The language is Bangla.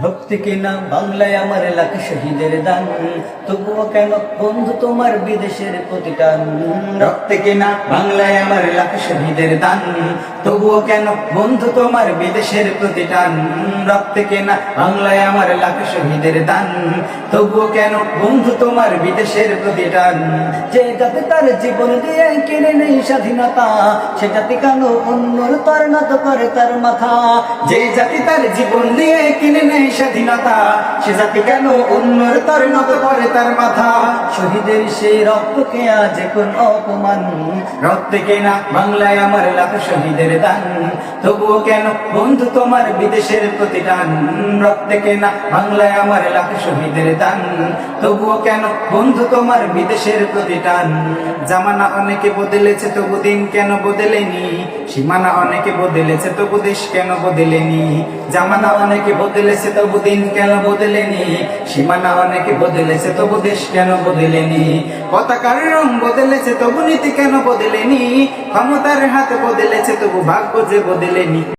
ভক্তি কিনা বাংলায় আমার লাখ শহীদের দান, তবুও কেন বন্ধু তোমার বিদেশের প্রতিটান। রক্তে কিনা বাংলায় আমার লাখ শহীদের দান, তবুও কেন বন্ধু তোমার বিদেশের প্রতিটান। রক্তে কিনা বাংলায় আমার লাখ শহীদের দান, তবুও কেন বন্ধু তোমার বিদেশের প্রতিটান। যে জাতি তার জীবন দিয়ে কিনে নেই স্বাধীনতা, সে জাতি কেন অন্যর তর নত করে তার মাথা। যে জাতি তার জীবন দিয়ে কিনে নেই স্বাধীনতা, সে জাতি কেন অন্যর তর নত করে তার মাথা। শহীদের সেই রক্তকে আজ কোন অপমান, রক্তে কেনা বাংলায় আমার লাখ শহীদের দান, তবুও কেন বন্ধু তোমার বিদেশের প্রতিটান। রক্তে কেনা বাংলায় আমার লাখ শহীদের দান, তবুও কেন বন্ধু তোমার বিদেশের প্রতিটান। জামানা অনেকে বদলেছে তবু দিন কেন বদলেনি, সীমানা অনেকে বদলেছে তবু দেশ কেন বদলেনি। জামানা অনেকে বদলেছে তবু দিন কেন বদলেনি, সীমানা অনেকে বদলেছে তবু দেশ কেন বদলেনি। পতাকার রং বদলেছে তবু নীতি কেন বদলেনি, ক্ষমতার হাত বদলেছে তবু ভাগ্য যে বদলেনি।